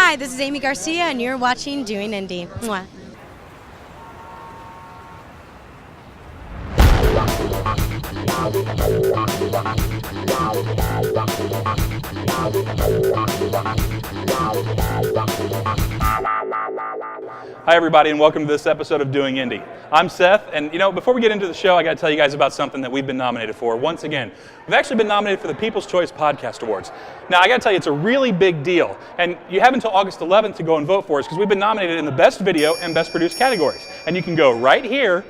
Hi, this is Amy Garcia, and you're watching Doing Indy. Mwah. Hi everybody, and welcome to this episode of Doing Indy. I'm Seth, and before we get into the show, I got to tell you guys about something that we've been nominated for. Once again, we've actually been nominated for the People's Choice Podcast Awards. Now, I got to tell you, it's a really big deal, and you have until August 11th to go and vote for us, because we've been nominated in the Best Video and Best Produced categories. And you can go right here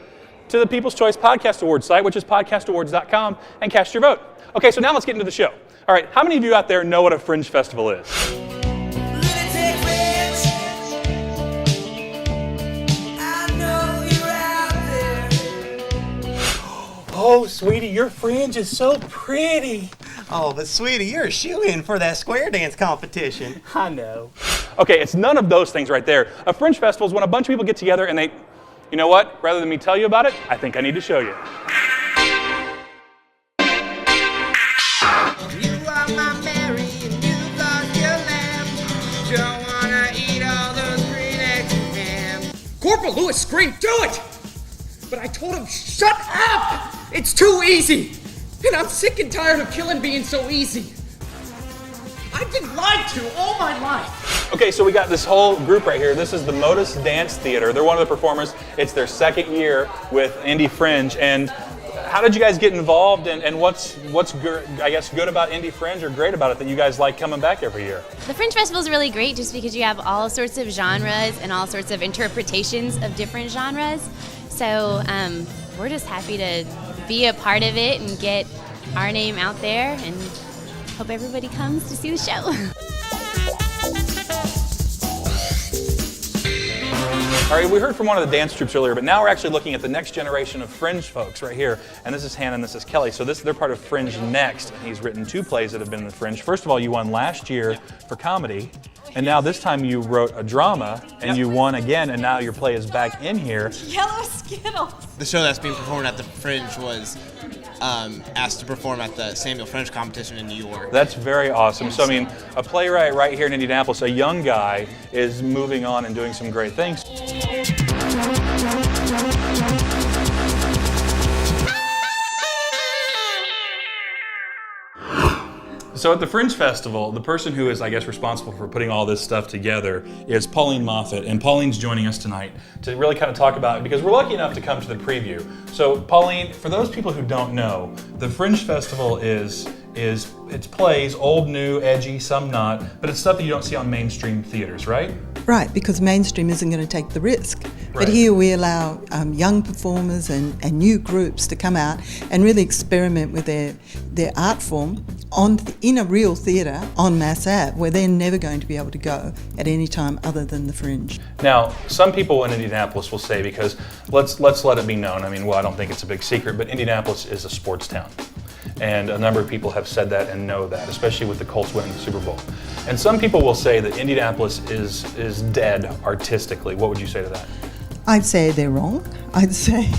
to the People's Choice Podcast Awards site, which is podcastawards.com, and cast your vote. Okay, so now let's get into the show. All right, how many of you out there know what a Fringe Festival is? Oh, sweetie, your fringe is so pretty. Oh, but sweetie, you're a shoo-in for that square dance competition. I know. Okay, it's none of those things right there. A Fringe Festival is when a bunch of people get together and they, you know what? Rather than me tell you about it, I think I need to show you. You are my Mary and you lost your lamb. Don't wanna eat all those green eggs and ham. Corporal Lewis screamed, "Do it!" But I told him, "Shut up! It's too easy! And I'm sick and tired of killing being so easy. I've been lied to all my life." Okay, so we got this whole group right here. This is the Modus Dance Theater. They're one of the performers. It's their second year with IndyFringe. And how did you guys get involved, and what's good, I guess, good about IndyFringe or great about it that you guys like coming back every year? The Fringe Festival is really great just because you have all sorts of genres and all sorts of interpretations of different genres. So we're just happy to be a part of it and get our name out there, and hope everybody comes to see the show. All right, we heard from one of the dance troupes earlier, but now we're actually looking at the next generation of Fringe folks right here. And this is Hannah and this is Kelly. So they're part of Fringe Next. He's written 2 plays that have been in the Fringe. First of all, you won last year for comedy. And now this time you wrote a drama, and you won again, and now your play is back in here. Yellow Skittles. The show that's being performed at the Fringe was asked to perform at the Samuel Fringe competition in New York. That's very awesome. So, I mean, a playwright right here in Indianapolis, a young guy, is moving on and doing some great things. So at the Fringe Festival, the person who is, I guess, responsible for putting all this stuff together is Pauline Moffett, and Pauline's joining us tonight to really kind of talk about it, because we're lucky enough to come to the preview. So Pauline, for those people who don't know, the Fringe Festival is it's plays, old, new, edgy, some not, but it's stuff that you don't see on mainstream theaters, right? Right, because mainstream isn't going to take the risk. But here we allow young performers and new groups to come out and really experiment with their art form in a real theatre on Mass Ave, where they're never going to be able to go at any time other than the Fringe. Now, some people in Indianapolis will say, because let's let it be known, I mean, well, I don't think it's a big secret, but Indianapolis is a sports town. And a number of people have said that and know that, especially with the Colts winning the Super Bowl. And some people will say that Indianapolis is dead artistically. What would you say to that? I'd say they're wrong. I'd say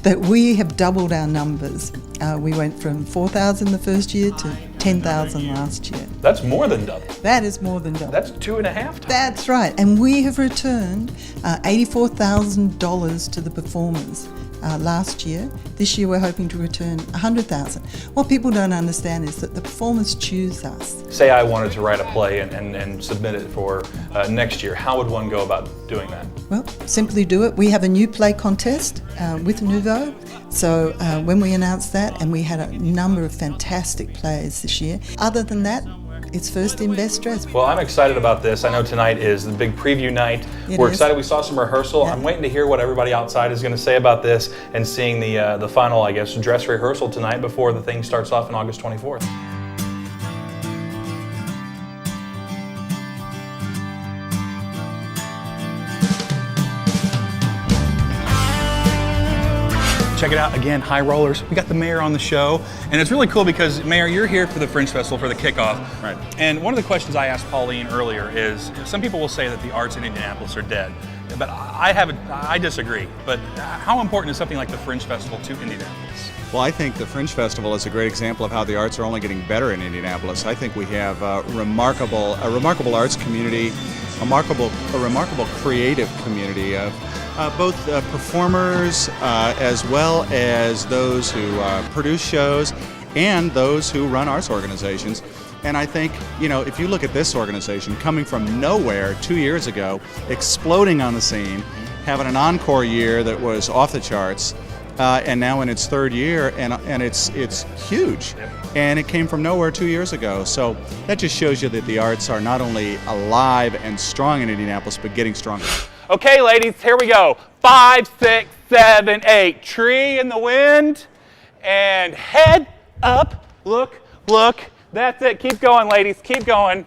that we have doubled our numbers. We went from 4,000 the first year to 10,000 last year. That's more than double. That is more than double. That's 2.5 times. That's right. And we have returned $84,000 to the performers last year. This year we're hoping to return $100,000. What people don't understand is that the performers choose us. Say I wanted to write a play and submit it for next year. How would one go about doing that? Well, simply do it. We have a new play contest with Nouveau. So when we announced that, and we had a number of fantastic plays this year. Other than that, it's first in, best dressed. Well, I'm excited about this. I know tonight is the big preview night. We're excited. We saw some rehearsal. Yeah. I'm waiting to hear what everybody outside is going to say about this, and seeing the final, I guess, dress rehearsal tonight before the thing starts off on August 24th. Check it out again, High Rollers. We got the mayor on the show, and it's really cool because, Mayor, you're here for the Fringe Festival for the kickoff. Right. And one of the questions I asked Pauline earlier is, some people will say that the arts in Indianapolis are dead, but I disagree. But how important is something like the Fringe Festival to Indianapolis? Well, I think the Fringe Festival is a great example of how the arts are only getting better in Indianapolis. I think we have a remarkable arts community a remarkable creative community of both performers as well as those who produce shows and those who run arts organizations. And I think, if you look at this organization coming from nowhere 2 years ago, exploding on the scene, having an encore year that was off the charts, and now in its third year, and it's huge. And it came from nowhere 2 years ago. So that just shows you that the arts are not only alive and strong in Indianapolis, but getting stronger. Okay, ladies, here we go. 5, 6, 7, 8. Tree in the wind, and head up. Look. That's it. Keep going, ladies. Keep going.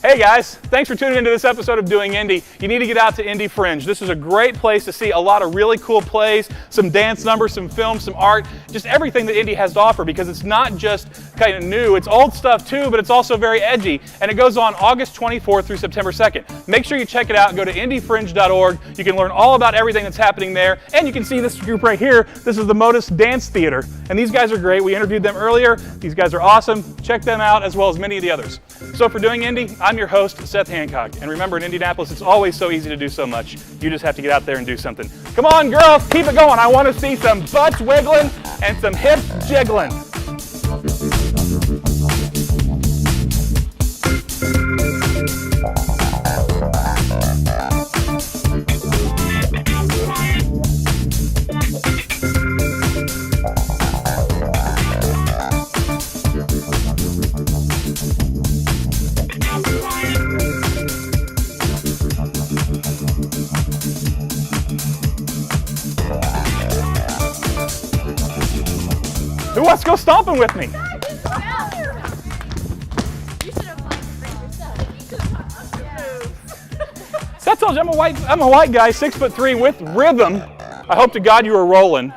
Hey guys, thanks for tuning into this episode of Doing Indy. You need to get out to IndyFringe. This is a great place to see a lot of really cool plays, some dance numbers, some films, some art, just everything that Indy has to offer, because it's not just kind of new, it's old stuff too, but it's also very edgy, and it goes on August 24th through September 2nd. Make sure you check it out. Go to indyfringe.org. You can learn all about everything that's happening there, and you can see this group right here. This is the Modus Dance Theater, and these guys are great. We interviewed them earlier. These guys are awesome. Check them out, as well as many of the others. So for Doing Indy, I'm your host, Seth Hancock. And remember, in Indianapolis, it's always so easy to do so much. You just have to get out there and do something. Come on, girls, keep it going. I want to see some butts wiggling and some hips jiggling. Who wants to go stomping with me? Seth told you I'm a white guy, 6'3", with rhythm. I hope to God you were rolling.